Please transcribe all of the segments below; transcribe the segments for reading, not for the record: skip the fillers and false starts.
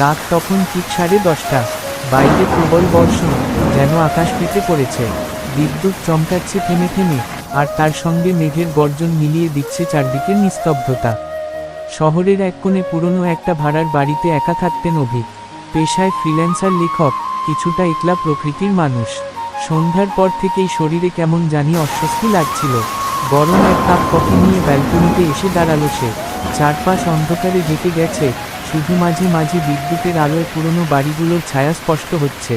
রাত তখন ঠিক 10:30। বাইরে প্রবল বর্ষণ, যেন আকাশ ফেটে পড়েছে। বিদ্যুৎ চমকাচ্ছে থেমে থেমে, আর তার সঙ্গে মেঘের গর্জন মিলিয়ে দিচ্ছে চারদিকের নিস্তব্ধতা। শহরের এক কোণে পুরনো একটা ভাড়ার বাড়িতে একা থাকতেন অভিক। পেশায় ফ্রিল্যান্সার লেখক, কিছুটা একলা প্রকৃতির মানুষ। সন্ধ্যার পর থেকেই শরীরে কেমন জানি অস্বস্তি লাগছিল। গরম এক কাপ কফি নিয়ে ব্যালকনিতে এসে দাঁড়ালো সে। চারপাশ অন্ধকারে ঢেকে গেছে, শুধু মাঝে মাঝে বিদ্যুতের আলোয় পুরনো বাড়িগুলোর ছায়া স্পষ্ট হচ্ছে।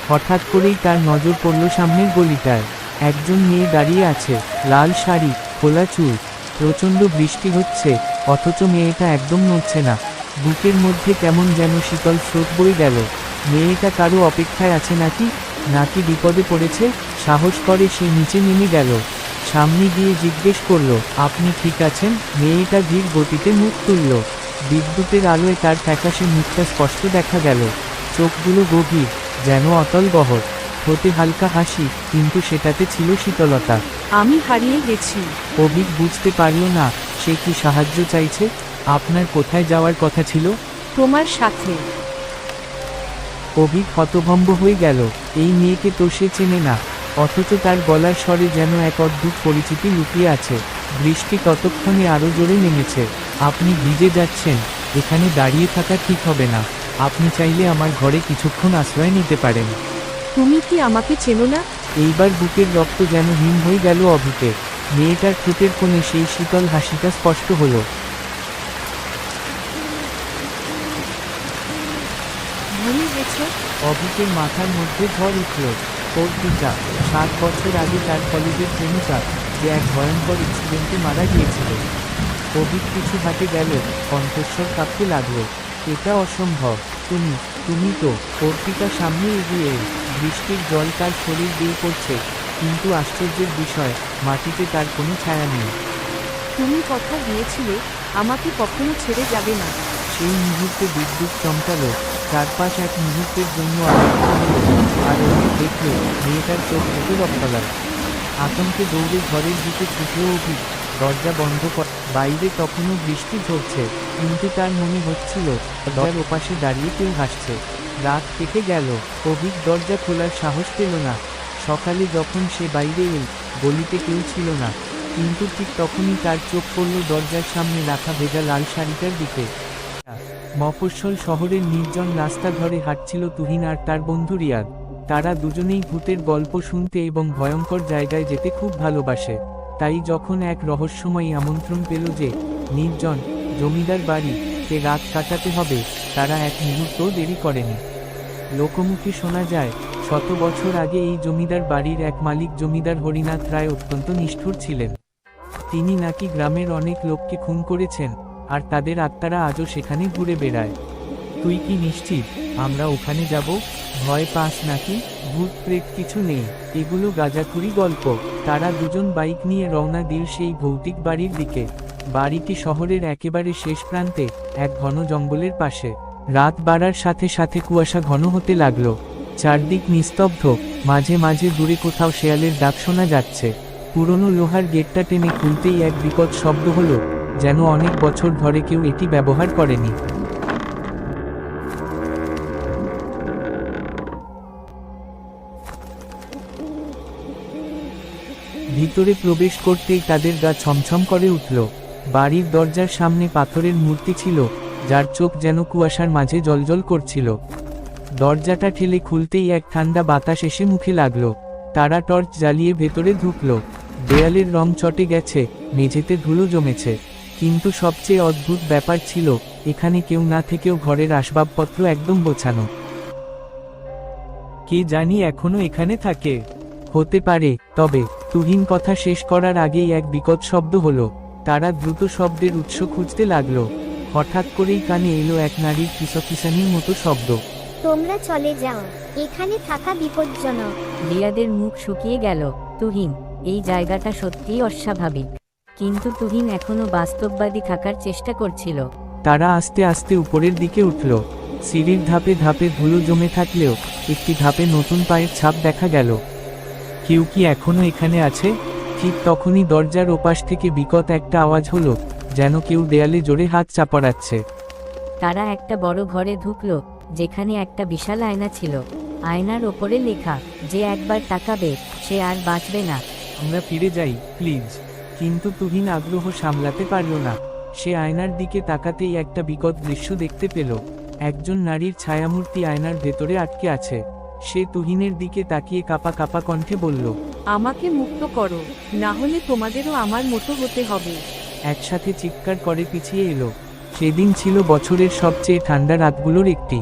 হঠাৎ করেই তার নজর পড়ল সামনের গলিটায়। একজন মেয়ে দাঁড়িয়ে আছে, লাল শাড়ি, খোলা চুল। প্রচণ্ড বৃষ্টি হচ্ছে, অথচ মেয়েটা একদম নড়ছে না। বুকের মধ্যে কেমন যেন শীতল স্রোত বয়ে গেল। মেয়েটা কারো অপেক্ষায় আছে নাকি, নাকি বিপদে পড়েছে? সাহস করে সে নিচে নেমে গেল। সামনে গিয়ে জিজ্ঞেস করল, আপনি ঠিক আছেন? মেয়েটা ধীর গতিতে মুখ তুলল। বিদ্যুতের আলোয় তার ফ্যাকাশে মুখটা স্পষ্ট দেখা গেল। চোখগুলো গভীর, যেন অতল গহর। ঠোঁটে হালকা হাসি, কিন্তু সেটাতে ছিল শীতলতা। আমি হারিয়ে গেছি। অভিক বুঝতে পারল না সে কি সাহায্য চাইছে। আপনার কোথায় যাওয়ার কথা ছিল? তোমার সাথে। অভিক হতভম্ব হয়ে গেল। এই মেয়েকে তো সে চেনে না, অথচ তার গলার স্বরে যেন এক অদ্ভুত পরিচিতি লুকিয়ে আছে। বৃষ্টি ততক্ষণে আরো জোরে নেমেছে। আপনি ভিজে যাচ্ছেন, এখানে দাঁড়িয়ে থাকা ঠিক হবে না। আপনি চাইলে আমার ঘরে কিছুক্ষণ আশ্রয় নিতে পারেন। তুমি কি আমাকে চেনো না? এইবার বুকের রক্ত যেন হিম হয়ে গেল অভিকের। মেয়েটার ঠোঁটের কোণে সেই শীতল হাসিটা স্পষ্ট হলো। ভুলে গেছো? অভিকের মাথার মধ্যে ঝড় উঠল। ওর পিতা 7 বছর আগে তার কলেজের প্রেমিকা, যে এক ভয়ঙ্কর অ্যাক্সিডেন্টে মারা গিয়েছিল। অভিক কিছু হাঁটে গেল, কণ্ঠস্বর কাঁপতে লাগলো। এটা অসম্ভব। তুমি তো। অর্পিতা সামনে এগিয়ে এল। বৃষ্টির জল তার শরীর দিয়ে পড়ছে, কিন্তু আশ্চর্যের বিষয়, মাটিতে তার কোনো ছায়া নেই। তুমি কথা দিয়েছিলে আমাকে কখনো ছেড়ে যাবে না। সেই মুহূর্তে বিদ্যুৎ চমকালো, চারপাশ এক মুহূর্তের জন্য আলোকিত হলো। আর অভিক দেখল মেয়েটার চোখ থেকে রক্তালাল। আতঙ্কে দৌড়ে ঘরের দিকে ছুটল অভিক। দরজা বন্ধ কর। বাইরে তখনও বৃষ্টি ঝরছে, কিন্তু তার মনে হচ্ছিল দরজার ওপাশে দাঁড়িয়ে কেউ হাসছে। রাত কেটে গেল, অভিক দরজা খোলার সাহস পেল না। সকালে যখন সে বাইরে এল, গলিতে কেউ ছিল না, কিন্তু ঠিক তখনই তার চোখ পড়ল দরজার সামনে রাখা ভেজা লাল শাড়িটার দিকে। মফস্বল শহরের নির্জন রাস্তা ধরে হাঁটছিল তুহিন আর তার বন্ধু রিয়াদ। তারা দুজনেই ভূতের গল্প শুনতে এবং ভয়ঙ্কর জায়গায় যেতে খুব ভালোবাসে। তাই যখন এক রহস্যময়ী আমন্ত্রণ পেল যে নির্জন জমিদার বাড়িতে রাত কাটাতে হবে, তারা এক মুহূর্তও দেরি করেনি। লোকমুখে শোনা যায়, 100 বছর আগে এই জমিদার বাড়ির এক মালিক জমিদার হরিনাথ রায় অত্যন্ত নিষ্ঠুর ছিলেন। তিনি নাকি গ্রামের অনেক লোককে খুন করেছেন, আর তাদের আত্মারা আজও সেখানে ঘুরে বেড়ায়। তুই কি নিশ্চিত আমরা ওখানে যাব? ভয় পাস নাকি? ভূত প্রেত কিছু নেই, এগুলো গাঁজাখুরি গল্প। তারা দুজন বাইক নিয়ে রওনা দিল সেই ভৌতিক বাড়ির দিকে। বাড়িটি শহরের একেবারে শেষ প্রান্তে, এক ঘন জঙ্গলের পাশে। রাত বাড়ার সাথে সাথে কুয়াশা ঘন হতে লাগলো। চারদিক নিস্তব্ধ, মাঝে মাঝে দূরে কোথাও শেয়ালের ডাক শোনা যাচ্ছে। পুরনো লোহার গেটটা টেনে খুলতেই এক বিকট শব্দ হলো, যেন অনেক বছর ধরে কেউ এটি ব্যবহার করেনি। ভিতরে প্রবেশ করতেই তাদের গা ছমছম করে উঠল। বাড়ির দরজার সামনে পাথরের মূর্তি ছিল, যার চোখ যেন কুয়াশার মাঝে জ্বলজ্বল করছিল। দরজাটা ঠেলে খুলতেই এক ঠান্ডা বাতাস এসে মুখে লাগলো। তারা টর্চ জ্বালিয়ে ভেতরে ঢুকল। দেয়ালের রং চটে গেছে, মেঝেতে ধুলো জমেছে, কিন্তু সবচেয়ে অদ্ভুত ব্যাপার ছিল, এখানে কেউ না থেকেও ঘরের আসবাবপত্র একদম গোছানো। কে জানি এখনো এখানে থাকে। হতে পারে, তবে তুহিন কথা শেষ করার আগেই এক বিকট শব্দ হলো। তারা দ্রুত শব্দের উৎস খুঁজতে লাগলো। হঠাৎ করেই কানে এলো এক নারীর কিসকিসানির মতো শব্দ। তোমরা চলে যাও, এখানে থাকা বিপজ্জনক। রিয়াদের মুখ শুকিয়ে গেল। তুহিন, এই জায়গাটা সত্যিই অস্বাভাবিক। কিন্তু তুহিন এখনো বাস্তববাদী থাকার চেষ্টা করছিল। তারা আস্তে আস্তে উপরের দিকে উঠল। সিঁড়ির ধাপে ধাপে ধুলো জমে থাকলেও একটি ধাপে নতুন পায়ের ছাপ দেখা গেল। কেউ কি এখনো এখানে আছে? ঠিক তখনই দরজার ওপাশ থেকে বিকট একটা আওয়াজ হলো, যেন কেউ দেয়ালে জোরে হাত চাপড়াচ্ছে। তারা একটা বড় ঘরে ঢুকলো, যেখানে একটা বিশাল আয়না ছিল। আয়নার ওপরে লেখা, যে একবার তাকাবে সে আর বাঁচবে না। আমরা ফিরে যাই প্লিজ। কিন্তু তুহিন আগ্রহ সামলাতে পারল না। সে আয়নার দিকে তাকাতেই একটা বিকট দৃশ্য দেখতে পেল। একজন নারীর ছায়ামূর্তি আয়নার ভেতরে আটকে আছে। সে তুহিনের দিকে তাকিয়ে কাঁপা কাঁপা কণ্ঠে বলল, আমাকে মুক্ত করো, না হলে তোমাদেরও আমার মতো হতে হবে। একসাথে চিৎকার করে পিছিয়ে এলো। সেদিন ছিল বছরের সবচেয়ে ঠান্ডা রাতগুলোর একটি।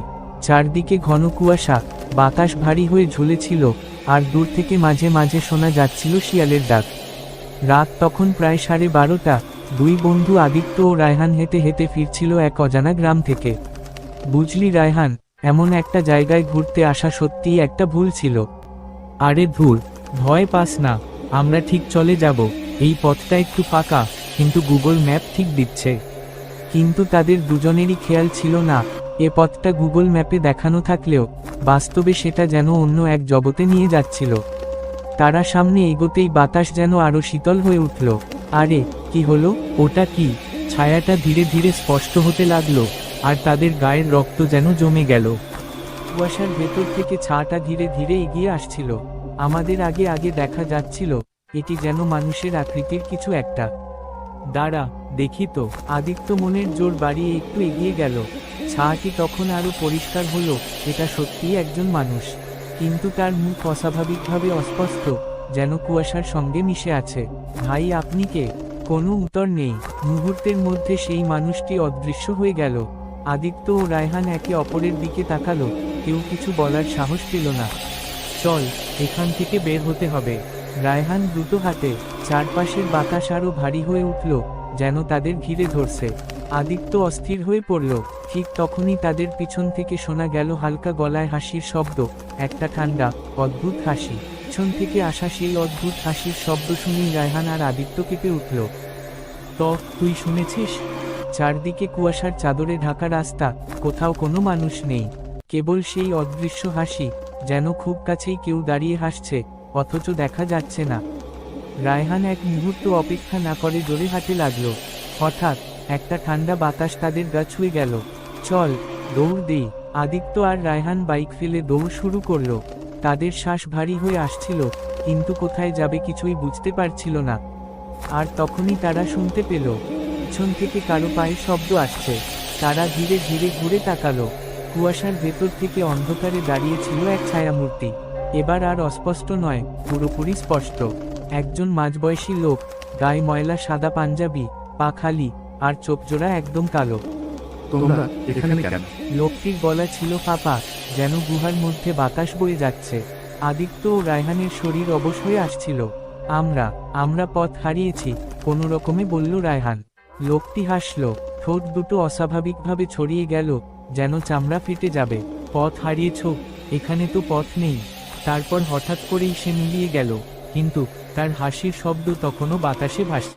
চারদিকে ঘন কুয়াশা, বাতাস ভারী হয়ে ঝুলেছিল, আর দূর থেকে মাঝে মাঝে শোনা যাচ্ছিল শিয়ালের ডাক। রাত তখন প্রায় 12:30। দুই বন্ধু আদিত্য ও রায়হান হেঁটে হেঁটে ফিরছিল এক অজানা গ্রাম থেকে। বুঝলি রায়হান, এমন একটা জায়গায় ঘুরতে আসা সত্যিই একটা ভুল ছিল। আরে ধুর, ভয় পাস না, আমরা ঠিক চলে যাব। এই পথটা একটু ফাঁকা, কিন্তু গুগল ম্যাপ ঠিক দিচ্ছে। কিন্তু তাদের দুজনেরই খেয়াল ছিল না, এ পথটা গুগল ম্যাপে দেখানো থাকলেও বাস্তবে সেটা যেন অন্য এক জগতে নিয়ে যাচ্ছিল। তারা সামনে এগোতেই বাতাস যেন আরো শীতল হয়ে উঠল। আরে কি হলো? ওটা কি? ছায়াটা ধীরে ধীরে স্পষ্ট হতে লাগলো, আর তাদের গায়ের রক্ত যেন জমে গেল। কুয়াশার ভেতর থেকে ছায়াটা ধীরে ধীরে এগিয়ে আসছিল। আমাদের আগে আগে দেখা যাচ্ছিল এটি যেন মানুষের আকৃতির কিছু একটা। দাঁড়া, দেখি তো। আদিত্য মনের জোর বাড়িয়ে একটু এগিয়ে গেল। ছায়াটি তখন আরো পরিষ্কার হলো। এটা সত্যিই একজন মানুষ, কিন্তু তার মুখ অস্বাভাবিকভাবে অস্পষ্ট, যেন কুয়াশার সঙ্গে মিশে আছে। ভাই, আপনি কে? কোনো উত্তর নেই। মুহূর্তের মধ্যে সেই মানুষটি অদৃশ্য হয়ে গেল। আদিত্য ও রায়হান একে অপরের দিকে তাকালো। কেউ কিছু বলার সাহস পেল না। চল, এখান থেকে বের হতে হবে। রায়হান দ্রুত হাঁটে। চারপাশের বাতাস আরো ভারী হয়ে উঠল, যেন তাদের ঘিরে ধরছে। আদিত্য অস্থির হয়ে পড়ল। ঠিক তখনই তাদের পিছন থেকে শোনা গেল হালকা গলায় হাসির শব্দ। একটা ঠান্ডা, অদ্ভুত হাসি। পিছন থেকে আসা সেই অদ্ভুত হাসির শব্দ শুনেই রায়হান আর আদিত্য কেঁপে উঠল। তো তুই শুনেছিস? চারদিকে কুয়াশার চাদরে ঢাকা রাস্তা, কোথাও কোনো মানুষ নেই, কেবল সেই অদৃশ্য হাসি, যেন খুব কাছেই কেউ দাঁড়িয়ে হাসছে, অথচ দেখা যাচ্ছে না। রায়হান এক মুহূর্ত অপেক্ষা না করে জোরে হাঁটতে লাগলো। হঠাৎ একটা ঠান্ডা বাতাস তাদের গা ছুঁয়ে গেল। চল, দৌড় দেই। আদিত্য আর রায়হান বাইক ফেলে দৌড় শুরু করলো। তাদের শ্বাস ভারী হয়ে আসছিল, কিন্তু কোথায় যাবে কিছুই বুঝতে পারছিল না। আর তখনই তারা শুনতে পেল পিছন থেকে কারো পায়ের শব্দ আসছে। তারা ধীরে ধীরে ঘুরে তাকালো। কুয়াশার ভেতর থেকে অন্ধকারে দাঁড়িয়েছিল এক ছায়ামূর্তি। এবার আর অস্পষ্ট নয়, পুরোপুরি স্পষ্ট। একজন মাঝবয়সী লোক, গায়ে ময়লা সাদা পাঞ্জাবি, পা খালি, আর চোখজোড়া একদম কালো। তোমরা এখানে কেন? লোকটির গলা ছিল ফাঁপা, যেন গুহার মধ্যে বাতাস বয়ে যাচ্ছে। আদিত্য ও রায়হানের শরীর অবশ হয়ে আসছিল। আমরা পথ হারিয়েছি, কোনো রকমে বলল রায়হান। লোকটি হাসল, ঠোঁট দুটো অস্বাভাবিকভাবে ছড়িয়ে গেল, যেন চামড়া ফেটে যাবে। পথ হারিয়েছ? এখানে তো পথ নেই। তারপর হঠাৎ করেই সে মিলিয়ে গেল, কিন্তু তার হাসির শব্দ তখনও বাতাসে ভাসছে।